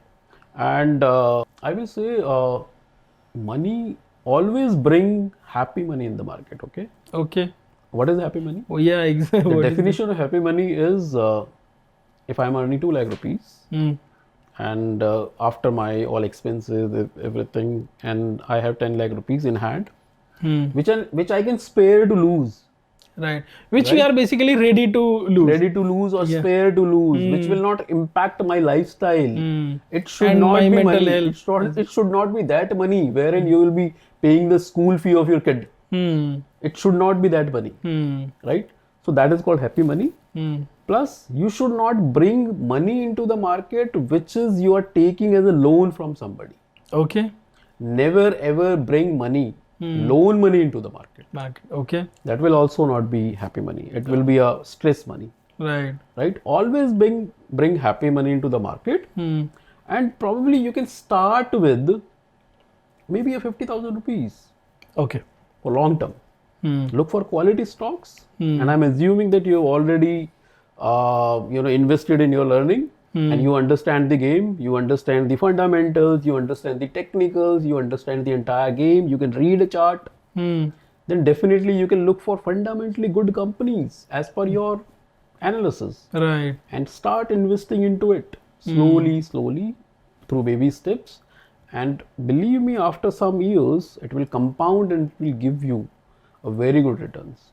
And I will say money always bring happy money in the market. Okay. Okay. What is happy money? Oh yeah, exactly. The definition of happy money is if I'm earning 2 lakh rupees and after my all expenses, everything, and I have 10 lakh rupees in hand, which I can spare to lose. Right. Which we are basically ready to lose. Ready to lose or spare to lose, which will not impact my lifestyle. It should And not my be mental money. health. It should not be that money wherein you will be paying the school fee of your kid. It should not be that money. Right? So that is called happy money. Plus, you should not bring money into the market which is you are taking as a loan from somebody. Okay. Never ever bring money, loan money into the market. Okay. That will also not be happy money. It will be a stress money. Right. Right? Always bring happy money into the market. And probably you can start with maybe a 50,000 rupees. Okay. For long term. Look for quality stocks. And I'm assuming that you have already invested in your learning and you understand the game, you understand the fundamentals, you understand the technicals, you understand the entire game, you can read a chart. Then definitely you can look for fundamentally good companies as per your analysis. Right. And start investing into it slowly through baby steps. And believe me, after some years, it will compound and it will give you a very good returns.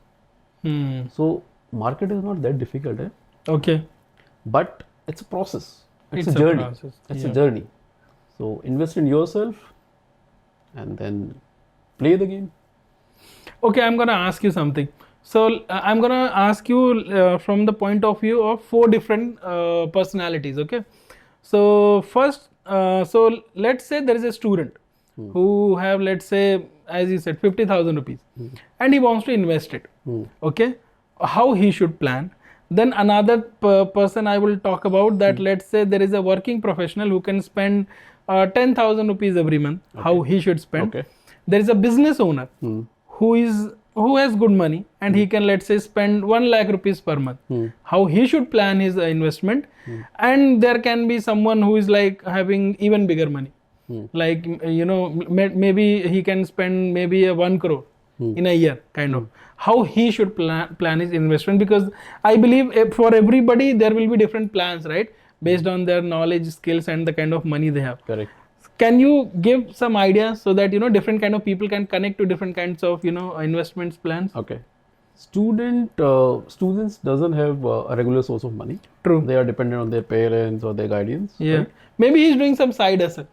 So market is not that difficult, Okay. but it's a process. It's a a journey. process. It's Yeah. a journey. So invest in yourself and then play the game. Okay, I'm gonna ask you something. So I'm gonna ask you from the point of view of 4 different personalities. Okay. So first, so let's say there is a student who have, let's say, as you said, 50,000 rupees, and he wants to invest it. Okay, how he should plan. Then another person I will talk about that. Let's say there is a working professional who can spend 10,000 rupees every month. How he should spend. Okay. There is a business owner who has good money and he can, let's say, spend 1 lakh rupees per month. How he should plan his investment. And there can be someone who is like having even bigger money, like maybe he can spend maybe a 1 crore in a year, kind of. How he should plan his investment, because I believe for everybody there will be different plans, right, based on their knowledge, skills, and the kind of money they have. Correct. Can you give some ideas so that different kind of people can connect to different kinds of investments plans? Okay. Students doesn't have a regular source of money. True. They are dependent on their parents or their guardians. Yeah. Right? Maybe he's doing some side hustle.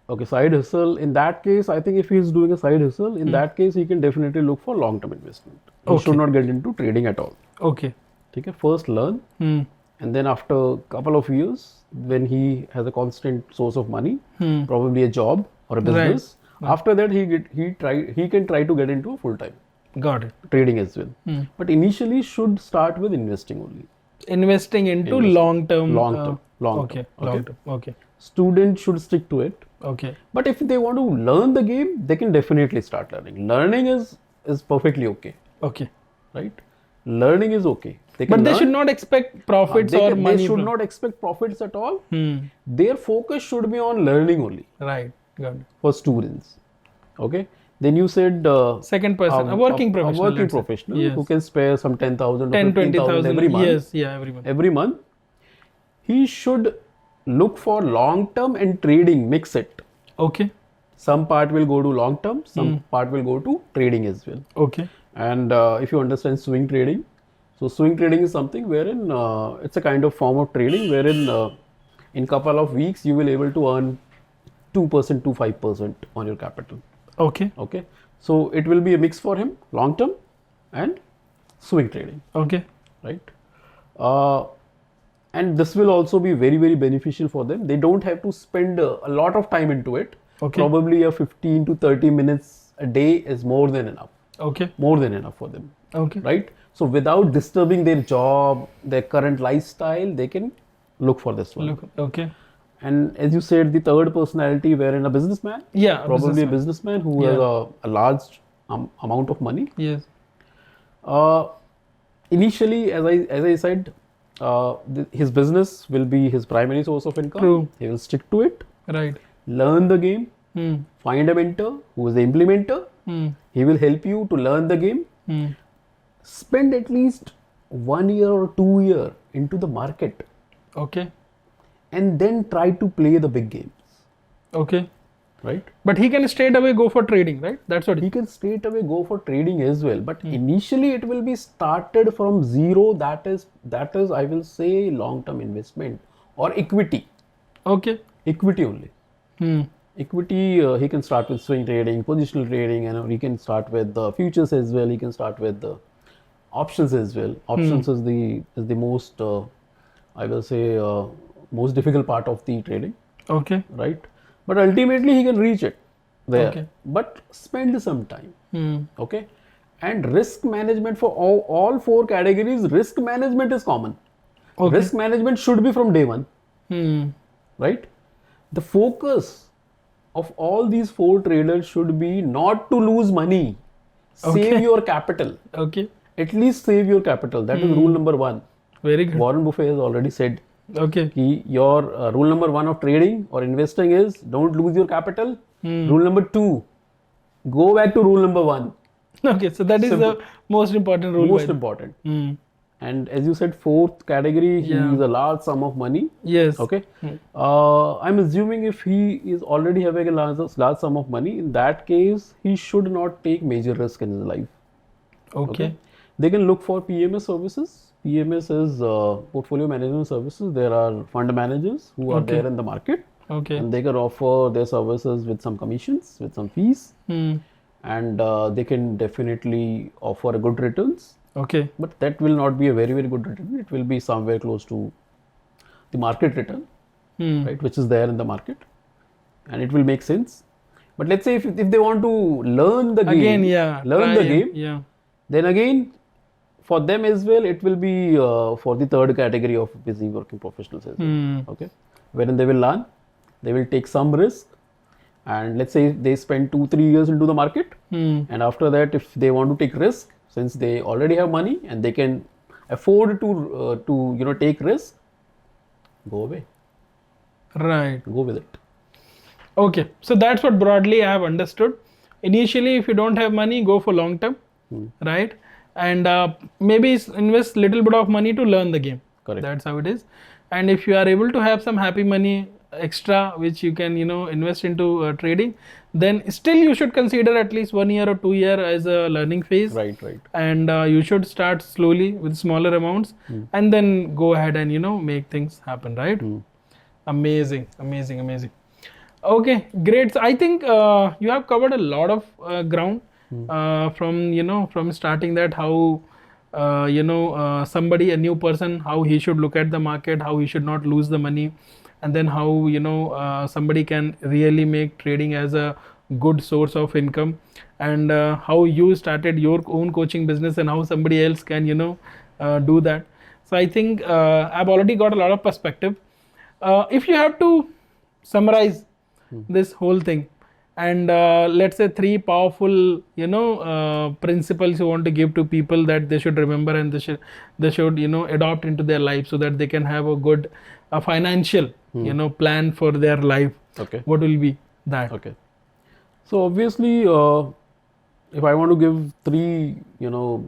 Okay, side hustle. In that case, I think if he is doing a side hustle, in that case, he can definitely look for long-term investment. He should not get into trading at all. Okay. Okay, first learn, and then after a couple of years, when he has a constant source of money, probably a job or a business, after that he can try to get into a full-time Got it. trading as well. But initially, should start with investing only. Investing into long-term. Long-term. Okay. Long-term. Okay. Students should stick to it. Okay. But if they want to learn the game, they can definitely start learning. Learning is perfectly okay, Okay. right? Learning is okay. They can But they learn. should not expect profits or money. They should from- not expect profits at all. Their focus should be on learning only Right. Got it. for students. Okay. Then you said Second person, a working professional. a working let's say. professional Yes. who can spare some 10,000 or 10, 15,000 20,000 every month. Yes. Yeah. Every month. Every month, he should look for long term and trading. Mix it. Okay. Some part will go to long term, some part will go to trading as well. Okay. And if you understand swing trading, so swing trading is something wherein it's a kind of form of trading wherein in couple of weeks you will able to earn 2% to 5% on your capital. Okay. Okay, so it will be a mix for him, long term and swing trading, Okay. right? And this will also be very, very beneficial for them. They don't have to spend a lot of time into it. Okay. Probably a 15 to 30 minutes a day is more than enough. Okay. More than enough for them, Okay. right? So without disturbing their job, their current lifestyle, they can look for this one. Look. Okay. And as you said, the third personality, wherein a businessman, Yeah. probably a businessman who has a large amount of money. Yes. Initially, as I said, his business will be his primary source of income. True. He will stick to it, Right. learn the game, find a mentor who is the implementer. He will help you to learn the game. Spend at least 1 year or 2 years into the market Okay. and then try to play the big games, Okay. right? But he can straight away go for trading, right? That's what He can straight away go for trading as well, but initially it will be started from zero. That is I will say long-term investment or equity. Okay. Equity only. Equity, he can start with swing trading, positional trading, and he can start with the futures as well. He can start with the options as well. Options is the most I will say most difficult part of the trading, Okay. right? But ultimately he can reach it there. Okay. But spend some time. Okay. And risk management for all 4 categories, risk management is common. Okay. Risk management should be from day one, right? The focus of all these 4 traders should be not to lose money. Save your capital. Okay. At least save your capital. That is rule number 1. Very good. Warren Buffett has already said Okay. your rule number 1 of trading or investing is don't lose your capital. Rule number 2, go back to rule number 1. Okay. So that is Simple. the most important rule. Most important. And as you said, fourth category, he Yeah. is a large sum of money. Yes. Okay. I'm assuming if he is already having a large sum of money, in that case, he should not take major risk in his life. Okay. They can look for PMS services. PMS is portfolio management services. There are fund managers who are Okay. there in the market, Okay. and they can offer their services with some commissions, with some fees, Hmm. and they can definitely offer a good returns. Okay. But that will not be a very good return. It will be somewhere close to the market return, Hmm. right, which is there in the market, and it will make sense. But let's say if they want to learn the Again, game, yeah. learn try the and- game, Yeah. then again for them as well, it will be for the third category of busy working professionals as well. Hmm. Okay, wherein they will learn, they will take some risk, and let's say they spend 2-3 years into the market, Hmm. and after that, if they want to take risk, since they already have money and they can afford to take risk, go away, Right. go with it. Okay. So that's what broadly I have understood. Initially, if you don't have money, go for long term, right? And maybe invest little bit of money to learn the game. Correct. That's how it is. And if you are able to have some happy money extra, which you can invest into trading, then still you should consider at least 1 year or 2 year as a learning phase. Right. And you should start slowly with smaller amounts, and then go ahead and make things happen, right? Amazing. Okay, great. So I think you have covered a lot of ground from starting that how somebody, a new person, how he should look at the market, how he should not lose the money, and then how somebody can really make trading as a good source of income, and how you started your own coaching business and how somebody else can do that. So I think I've already got a lot of perspective. If you have to summarize this whole thing, and let's say 3 powerful principles you want to give to people that they should remember and they should adopt into their life so that they can have a good financial plan for their life. Okay. What will be that? Okay. So obviously, if I want to give 3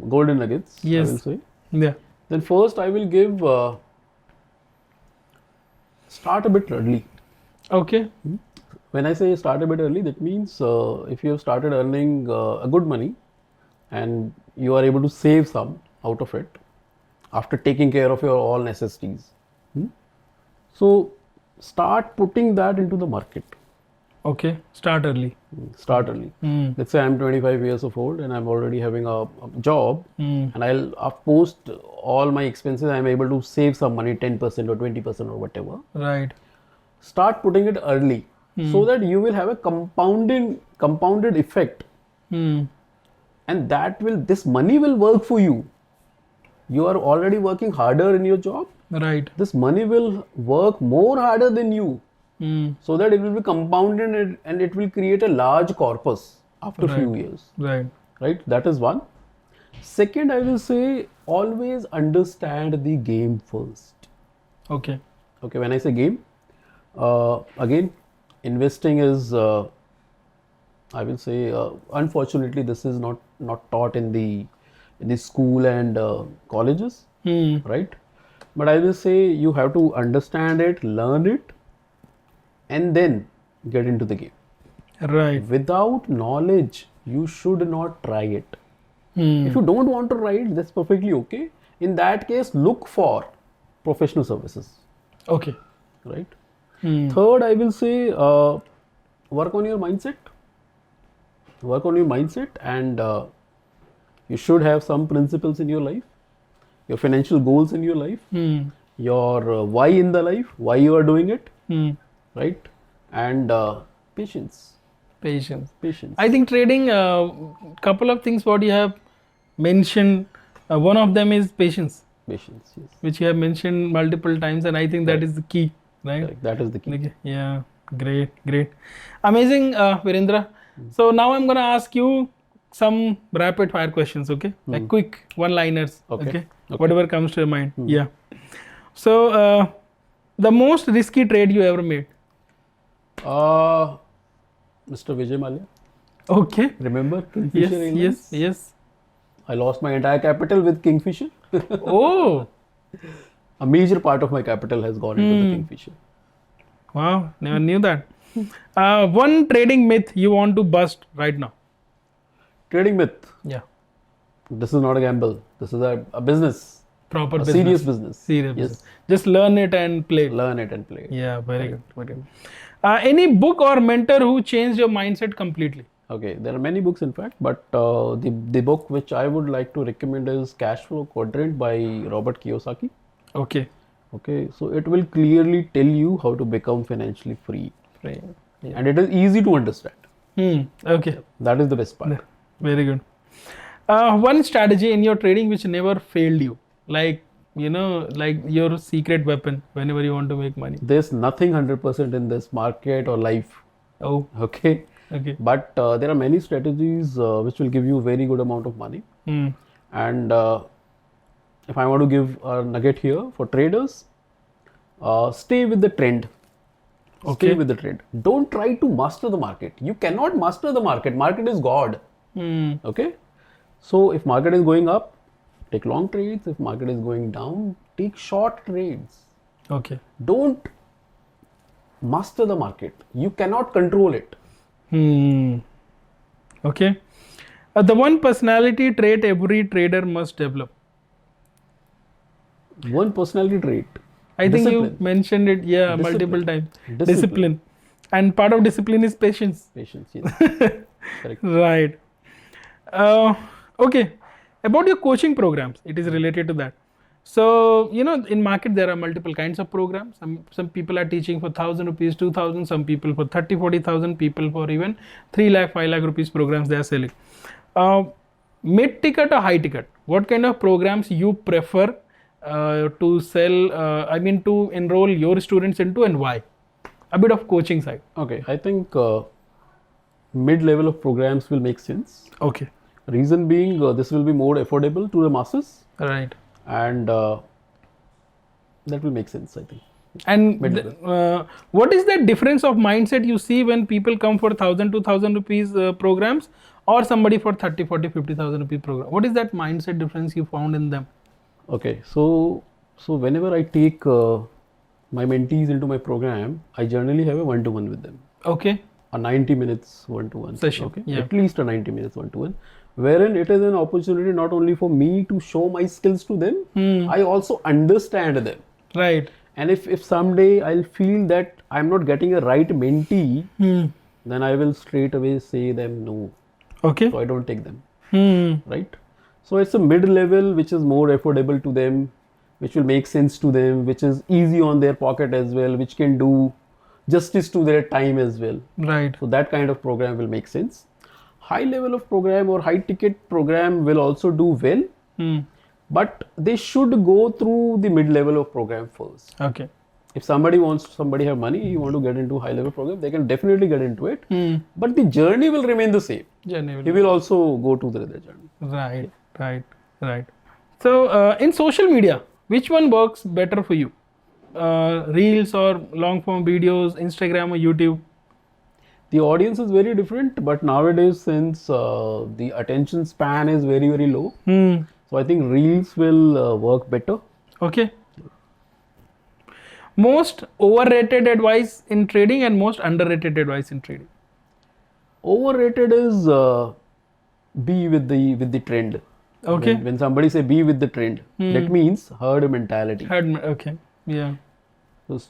golden nuggets, Yes. I will say, Yeah. then first I will give start a bit early. Okay. When I say start a bit early, that means if you have started earning a good money and you are able to save some out of it after taking care of your all necessities. So start putting that into the market. Okay. Start early. Start early. Let's say I'm 25 years of old and I'm already having a job, and I'll post all my expenses. I'm able to save some money, 10% or 20% or whatever. Right. Start putting it early so that you will have a compounded effect, and this money will work for you. You are already working harder in your job. Right. This money will work more harder than you, so that it will be compounded and it will create a large corpus after few years. Right. Right? That is one. Second, I will say always understand the game first. Okay. Okay, when I say game, again, investing is, I will say, unfortunately, this is not taught in the school and colleges, right? But I will say you have to understand it, learn it, and then get into the game. Right. Without knowledge, you should not try it. If you don't want to try it, that's perfectly okay. In that case, look for professional services, Okay. right? Third, I will say work on your mindset. Work on your mindset, and you should have some principles in your life, your financial goals in your life, your why in the life, why you are doing it, right? And patience. Patience. Patience. I think trading, couple of things what you have mentioned, one of them is patience, Patience, yes. which you have mentioned multiple times, and I think that is the key, right? Correct. That is the key. Okay. Yeah, great. Amazing, Virendra. So now I'm gonna ask you some rapid fire questions, okay? Like quick one-liners, okay? Whatever comes to your mind. Yeah. So the most risky trade you ever made? Mr. Vijay Mallya, Okay. remember Kingfisher Airlines? Yes. I I lost my entire capital with Kingfisher. Oh, A major part of my capital has gone into the Kingfisher. wow, never knew that. One trading myth you want to bust right now. Trading myth. Yeah, This is not a gamble. This is a business. proper A business. serious business. Serious Yes. business. Just learn it and play. Learn it and play it. Yeah, very good. Very good. Any book or mentor who changed your mindset completely? Okay, there are many books in fact, but the book which I would like to recommend is Cash Flow Quadrant by Robert Kiyosaki. Okay. Okay, so it will clearly tell you how to become financially free. Right. Yeah. And it is easy to understand. Okay. That is the best part. Very good. One strategy in your trading which never failed you, like like your secret weapon whenever you want to make money. There's nothing 100% in this market or life. Oh, Okay, okay. but there are many strategies which will give you very good amount of money. And if I want to give a nugget here for traders, stay with the trend. Okay. Stay with the trend. Don't try to master the market. You cannot master the market. Market is God. Okay. So if market is going up, take long trades. If market is going down, take short trades. Okay. Don't master the market. You cannot control it. Okay. The one personality trait every trader must develop. One personality trait. I think you Discipline. mentioned it, yeah, Discipline. multiple times. Discipline. And part of discipline is patience. Patience. Yes. Correct. Right. Okay. About your coaching programs, it is related to that. So, in market there are multiple kinds of programs. Some people are teaching for 1,000 rupees, 2,000, some people for 30, 40,000, people for even 3 lakh, 5 lakh rupees programs they are selling. Mid ticket or high ticket, what kind of programs you prefer to sell, to enroll your students into, and why? A bit of coaching side. Okay. I think mid-level of programs will make sense. Okay. Reason being, this will be more affordable to the masses, Right. and that will make sense, I think. And Mid-level. what is the difference of mindset you see when people come for 1,000, 2,000 rupees programs, or somebody for 30, 40, 50,000 rupee program? What is that mindset difference you found in them? Okay, so whenever I take my mentees into my program, I generally have a one-to-one with them, Okay. a 90 minutes one-to-one Session, Okay, yeah. at least a 90 minutes one-to-one, wherein it is an opportunity not only for me to show my skills to them, I also understand them. Right. And if someday I'll feel that I'm not getting a right mentee, then I will straight away say them no. Okay. So I don't take them. Right? So it's a mid-level which is more affordable to them, which will make sense to them, which is easy on their pocket as well, which can do justice to their time as well. Right. So that kind of program will make sense. High level of program or high ticket program will also do well, but they should go through the mid-level of program first. Okay. If somebody have money, you want to get into high level program, they can definitely get into it. But the journey will remain the same. Genuinely. He will also go to the journey. Right. So, in social media, which one works better for you? Reels or long form videos, Instagram or YouTube? The audience is very different, but nowadays, since the attention span is very, very low, so I think reels will work better. Okay. Most overrated advice in trading and most underrated advice in trading. Overrated is be with the trend. Okay. When somebody say be with the trend, that means herd mentality. Okay. Yeah. So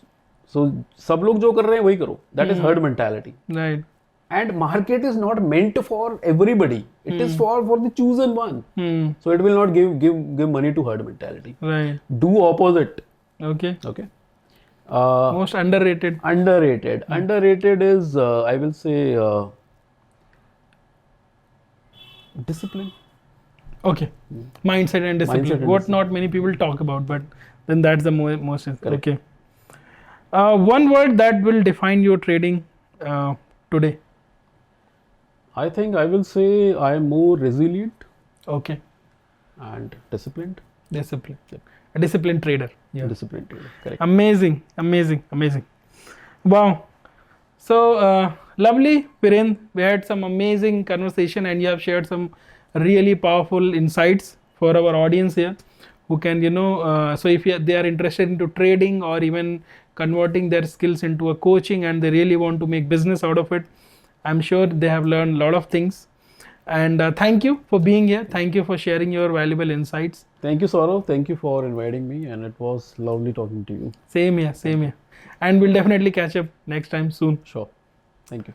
सब लोग जो कर रहे हैं वही करो. That is herd mentality. Right. And market is not meant for everybody. It is for the chosen one. So it will not give money to herd mentality. Right. Do opposite. Okay. Okay. Most underrated. Underrated is I will say discipline. Okay. Mindset and discipline. Mindset and what discipline. not many people talk about, but then that's the most. Okay. One word that will define your trading today. I think I will say I am more resilient Okay. and disciplined. Discipline. A disciplined trader. Yeah. Disciplined trader. Correct. Amazing. Wow. So lovely, Virendra. We had some amazing conversation, and you have shared some really powerful insights for our audience here, who can, so if they are interested into trading or even converting their skills into a coaching and they really want to make business out of it, I'm sure they have learned a lot of things. And thank you for being here. Thank you for sharing your valuable insights. Thank you, Saurabh. Thank you for inviting me, and it was lovely talking to you. Same here, same here. And we'll definitely catch up next time soon. Sure. Thank you.